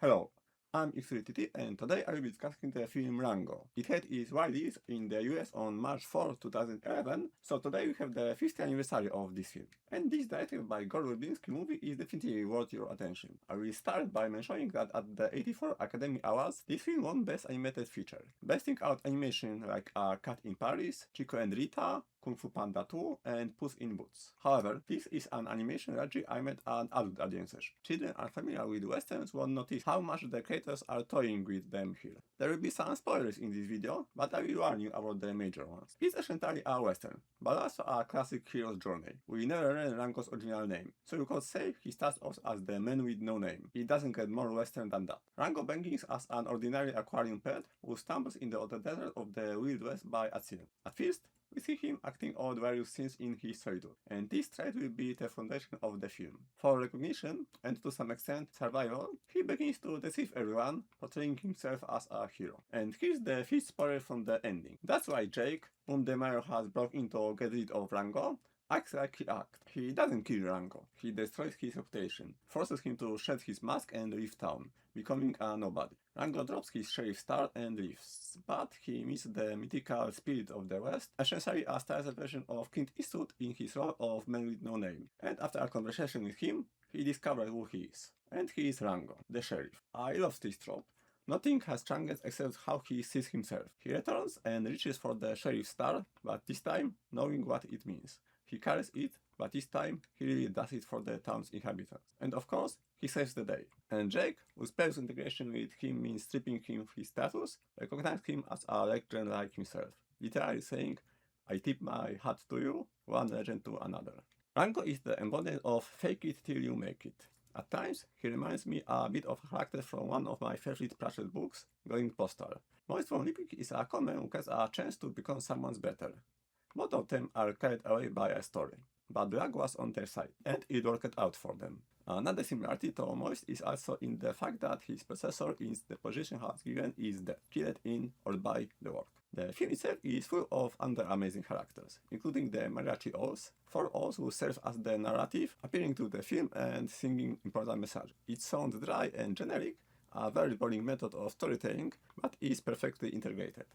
Hello, I'm XTT and today I will be discussing the film Rango. It had its release in the US on March 4, 2011, so today we have the 50th anniversary of this film. And this directed by Gore Verbinski movie is definitely worth your attention. I will start by mentioning that at the 84 Academy Awards, this film won Best Animated Feature. Besting out animation like A Cat in Paris, Chico and Rita, Kung Fu Panda 2 and Puss in Boots. However, this is an animation largely aimed at adult audiences. Children are familiar with westerns won't notice how much the creators are toying with them here. There will be some spoilers in this video, but I will warn you about the major ones. It's essentially a western, but also a classic hero's journey. We never learn Rango's original name, so you could say he starts off as the man with no name. It doesn't get more western than that. Rango begins as an ordinary aquarium pet who stumbles in the desert of the Wild West by accident. At first, we see him acting out various scenes in his childhood, and this trait will be the foundation of the film. For recognition, and to some extent survival, he begins to deceive everyone, portraying himself as a hero. And here's the first spoiler from the ending. That's why Jake, whom the mayor has brought in to get rid of Rango, acts like he acts. He doesn't kill Rango, he destroys his reputation, forces him to shed his mask and leave town, becoming a nobody. Rango drops his sheriff star and leaves, but he meets the mythical spirit of the West, essentially a stylized version of Clint Eastwood in his role of man with no name. And after a conversation with him, he discovers who he is. And he is Rango, the sheriff. I love this trope. Nothing has changed except how he sees himself. He returns and reaches for the sheriff star, but this time knowing what it means. He carries it, but this time he really does it for the town's inhabitants. And of course, he saves the day. And Jake, whose past integration with him means stripping him of his status, recognizes him as a legend like himself, literally saying, "I tip my hat to you, one legend to another." Rango is the embodiment of fake it till you make it. At times, he reminds me a bit of a character from one of my favorite Pratchett books, Going Postal. Moist from Lippic is a common who gets a chance to become someone's better. Both of them are carried away by a story, but luck was on their side, and it worked out for them. Another similarity to Moist is also in the fact that his predecessor in the position he has given is dead, killed in or by the work. The film itself is full of other amazing characters, including the mariachi owls, 4 owls who serve as the narrative, appearing to the film and singing important message. It sounds dry and generic, a very boring method of storytelling, but is perfectly integrated.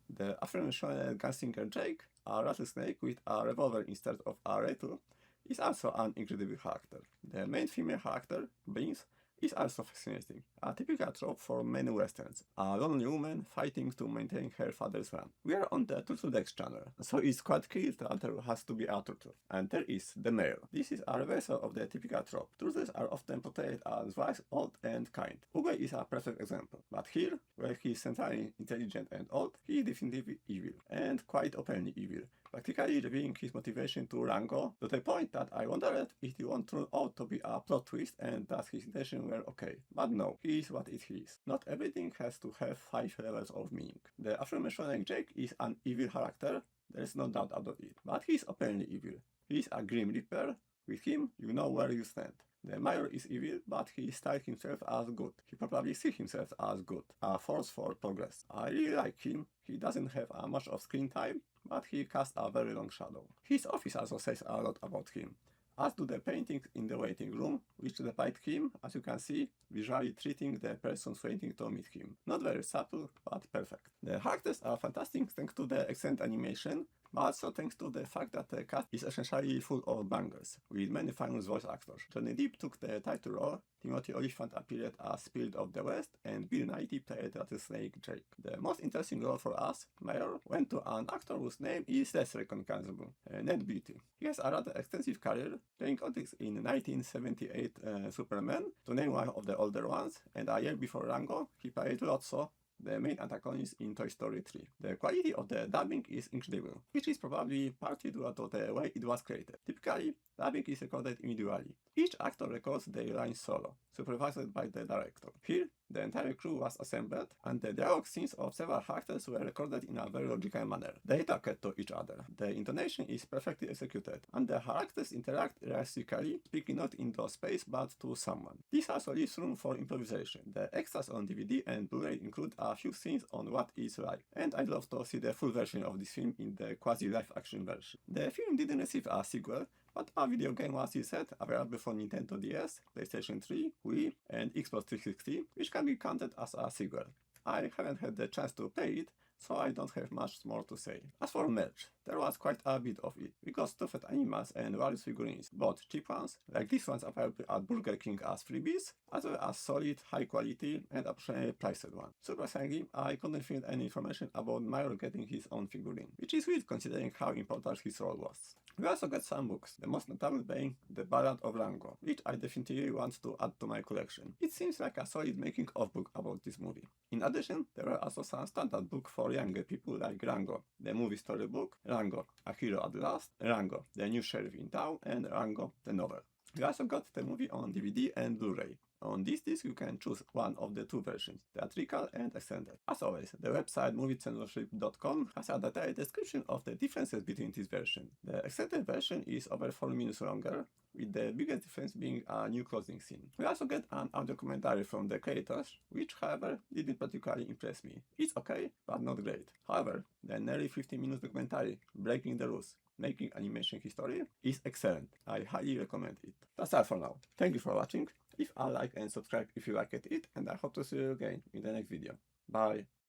The aforementioned gunslinger Jake, a rattlesnake with a revolver instead of a rattle, is also an incredible character. The main female character, Beans, is also fascinating, a typical trope for many westerns, a lonely woman fighting to maintain her father's rank. We are on the Turtle Dex channel, so it's quite clear that there has to be a turtle. And there is the mayor. This is a reversal of the typical trope. Turtles are often portrayed as wise, old and kind. Uwe is a perfect example, but here, where he is centrally intelligent and old, he is definitively evil, and quite openly evil, practically revealing his motivation to Rango to the point that I wondered if it won't turn out to be a plot twist and that his intentions were okay. But no, he is what it is. Not everything has to have 5 levels of meaning. The aforementioned Jake is an evil character, there's no doubt about it, but he is openly evil. He is a Grim Reaper. With him, you know where you stand. The mayor is evil, but he styles himself as good. He probably sees himself as good, a force for progress. I really like him. He doesn't have much of screen time, but he casts a very long shadow. His office also says a lot about him, as do the paintings in the waiting room, which depict him, as you can see, visually treating the persons waiting to meet him. Not very subtle, but perfect. The characters are fantastic thanks to the excellent animation, but also thanks to the fact that the cast is essentially full of bangers, with many famous voice actors. Johnny Depp took the title role, Timothy Olyphant appeared as Spirit of the West, and Bill Nighy played Rattlesnake Jake. The most interesting role for us, Mayor, went to an actor whose name is less recognizable, Ned Beatty. He has a rather extensive career, playing comics in 1978 Superman, to name one of the older ones, and a year before Rango, he played Lotso, the main antagonist in Toy Story 3. The quality of the dubbing is incredible, which is probably partly due to the way it was created. Typically, dubbing is recorded individually. Each actor records their lines solo, supervised by the director. Here, the entire crew was assembled, and the dialogue scenes of several characters were recorded in a very logical manner. They talked to each other. The intonation is perfectly executed, and the characters interact realistically, speaking not into space but to someone. This also leaves room for improvisation. The extras on DVD and Blu-ray include a few scenes on what is like, and I'd love to see the full version of this film in the quasi-live action version. The film didn't receive a sequel, but a video game was instead available for Nintendo DS, PlayStation 3, Wii, and Xbox 360, which can be counted as a sequel. I haven't had the chance to play it, so I don't have much more to say. As for merch, there was quite a bit of it. We got stuffed animals and various figurines, both cheap ones, like these ones available at Burger King as freebies, as well as solid, high quality, and optionally priced ones. Surprisingly, I couldn't find any information about Mario getting his own figurine, which is weird considering how important his role was. We also got some books, the most notable being The Ballad of Rango, which I definitely want to add to my collection. It seems like a solid making of book about this movie. In addition, there were also some standard books for younger people like Rango, the movie storybook, Rango, A Hero at Last, Rango, the new sheriff in town, and Rango, the novel. We also got the movie on DVD and Blu-ray. On this disc you can choose one of the two versions, theatrical and extended. As always, the website moviecensorship.com has a detailed description of the differences between this version. The extended version is over 4 minutes longer, with the biggest difference being a new closing scene. We also get an audio commentary from the creators, which however didn't particularly impress me. It's okay, but not great. However, the nearly 15 minutes documentary, Breaking the Rules, Making Animation History, is excellent. I highly recommend it. That's all for now. Thank you for watching. Leave a like and subscribe if you liked it, and I hope to see you again in the next video. Bye!